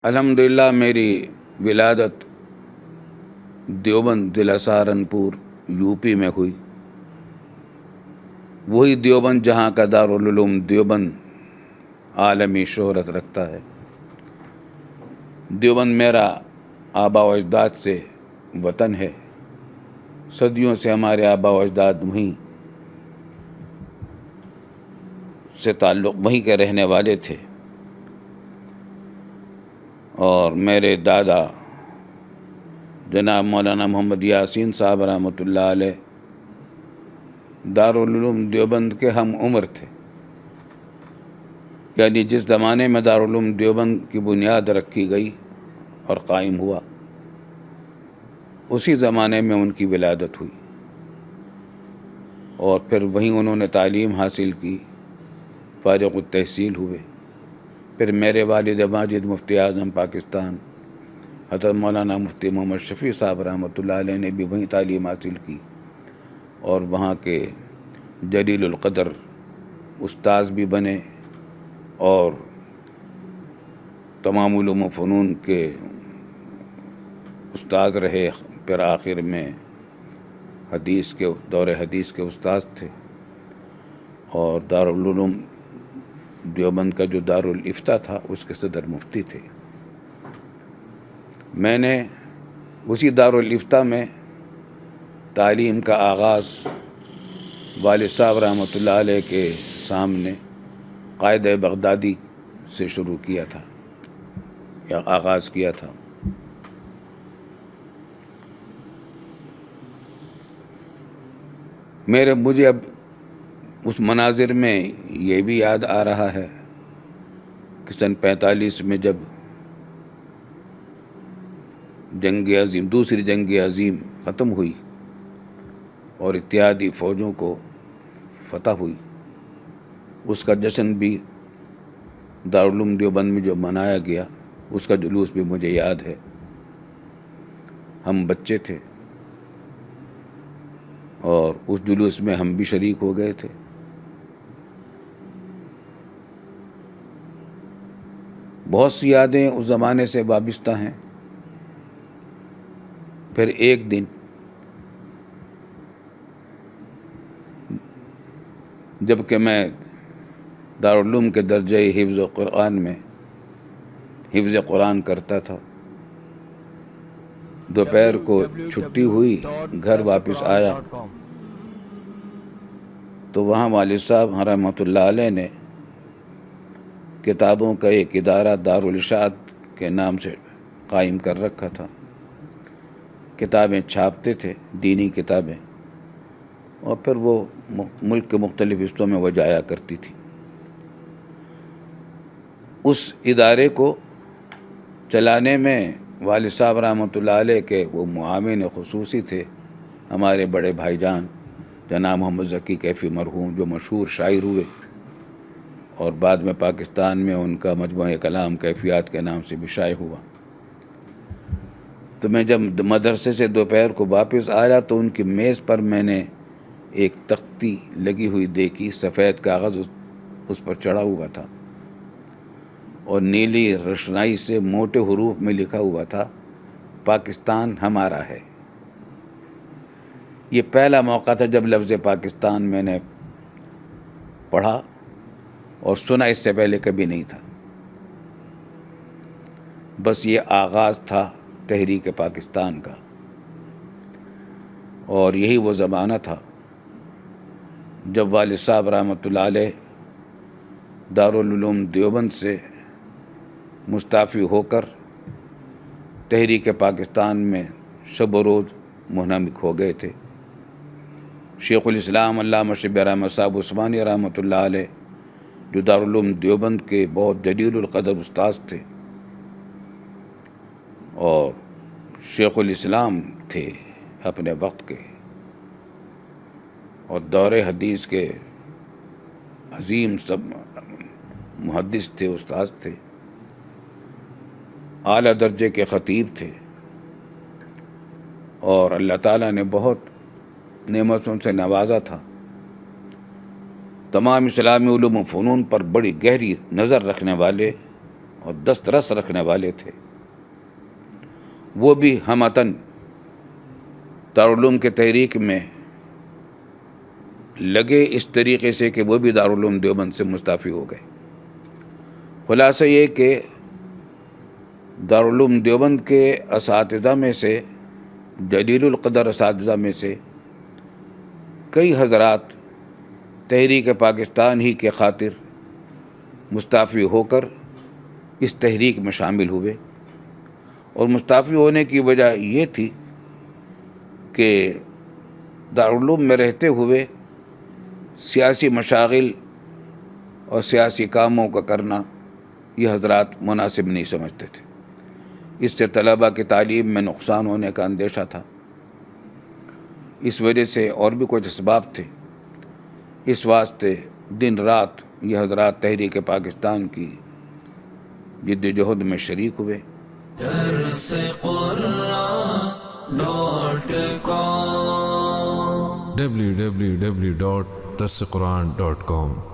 الحمدللہ میری ولادت دیوبند ضلع سہارنپور یو پی میں ہوئی. وہی دیوبند جہاں کا دارالعلوم دیوبند عالمی شہرت رکھتا ہے. دیوبند میرا آبا و اجداد سے وطن ہے. صدیوں سے ہمارے آبا و اجداد وہیں سے تعلق وہیں کے رہنے والے تھے. اور میرے دادا جناب مولانا محمد یاسین صاحب رحمۃ اللہ علیہ دارالعلوم دیوبند کے ہم عمر تھے. یعنی جس زمانے میں دارالعلوم دیوبند کی بنیاد رکھی گئی اور قائم ہوا، اسی زمانے میں ان کی ولادت ہوئی. اور پھر وہیں انہوں نے تعلیم حاصل کی، فارغ التحصیل ہوئے. پھر میرے والد ماجد مفتی اعظم پاکستان حضرت مولانا مفتی محمد شفیع صاحب رحمۃ اللہ علیہ نے بھی وہیں تعلیم حاصل کی اور وہاں کے جلیل القدر استاذ بھی بنے اور تمام علوم و فنون کے استاذ رہے. پھر آخر میں دور حدیث کے استاذ تھے اور دارالعلوم دیوبند کا جو دارالافتاء تھا اس کے صدر مفتی تھے. میں نے اسی دارالافتاء میں تعلیم کا آغاز والد صاحب رحمۃ اللہ علیہ کے سامنے قائد بغدادی سے شروع کیا تھا یا آغاز کیا تھا. مجھے اب اس مناظر میں یہ بھی یاد آ رہا ہے کہ سن 45 میں جب دوسری جنگ عظیم ختم ہوئی اور اتحادی فوجوں کو فتح ہوئی، اس کا جشن بھی دارالعلوم دیوبند میں جو منایا گیا، اس کا جلوس بھی مجھے یاد ہے. ہم بچے تھے اور اس جلوس میں ہم بھی شریک ہو گئے تھے. بہت سی یادیں اس زمانے سے وابستہ ہیں. پھر ایک دن جب کہ میں دارالعلوم کے درجہ حفظ قرآن کرتا تھا، دوپہر کو چھٹی ہوئی، گھر واپس آیا تو وہاں والد صاحب رحمۃ اللہ علیہ نے کتابوں کا ایک ادارہ دارالارشاد کے نام سے قائم کر رکھا تھا. کتابیں چھاپتے تھے، دینی کتابیں، اور پھر وہ ملک کے مختلف حصوں میں وہ جایا کرتی تھی. اس ادارے کو چلانے میں والد صاحب رحمۃ اللہ علیہ کے وہ معاون خصوصی تھے ہمارے بڑے بھائی جان جناب محمد ذکی کیفی مرحوم، جو مشہور شاعر ہوئے اور بعد میں پاکستان میں ان کا مجموعہ کلام کیفیات کے نام سے بھی شائع ہوا. تو میں جب مدرسے سے دوپہر کو واپس آیا تو ان کی میز پر میں نے ایک تختی لگی ہوئی دیکھی، سفید کاغذ اس پر چڑھا ہوا تھا اور نیلی روشنائی سے موٹے حروف میں لکھا ہوا تھا، پاکستان ہمارا ہے. یہ پہلا موقع تھا جب لفظ پاکستان میں نے پڑھا اور سنا، اس سے پہلے کبھی نہیں تھا. بس یہ آغاز تھا تحریک پاکستان کا، اور یہی وہ زمانہ تھا جب والد صاحب رحمۃ اللہ علیہ دارالعلوم دیوبند سے مستعفی ہو کر تحریک پاکستان میں شب و روز منہمک ہو گئے تھے. شیخ الاسلام علامہ شبیر احمد صاحب عثمانی رحمۃ اللہ علیہ جو دارالعلوم دیوبند کے بہت جلیل القدر استاذ تھے اور شیخ الاسلام تھے اپنے وقت کے اور دور حدیث کے عظیم سب محدث تھے، استاذ تھے، اعلیٰ درجے کے خطیب تھے، اور اللہ تعالیٰ نے بہت نعمتوں سے نوازا تھا. تمام اسلامی علوم و فنون پر بڑی گہری نظر رکھنے والے اور دسترس رکھنے والے تھے، وہ بھی ہمتاً دارالعلوم کے تحریک میں لگے، اس طریقے سے کہ وہ بھی دارالعلوم دیوبند سے مستعفی ہو گئے۔ خلاصہ یہ کہ دارالعلوم دیوبند کے اساتذہ میں سے، جلیل القدر اساتذہ میں سے کئی حضرات تحریک پاکستان ہی کے خاطر مستعفی ہو کر اس تحریک میں شامل ہوئے، اور مستعفی ہونے کی وجہ یہ تھی کہ دارالعلوم میں رہتے ہوئے سیاسی مشاغل اور سیاسی کاموں کا کرنا یہ حضرات مناسب نہیں سمجھتے تھے۔ اس سے طلباء کی تعلیم میں نقصان ہونے کا اندیشہ تھا، اس وجہ سے اور بھی کچھ اسباب تھے۔ اس واسطے دن رات یہ حضرات تحریک پاکستان کی جد و جہد میں شریک ہوئے۔ www.darsequran.com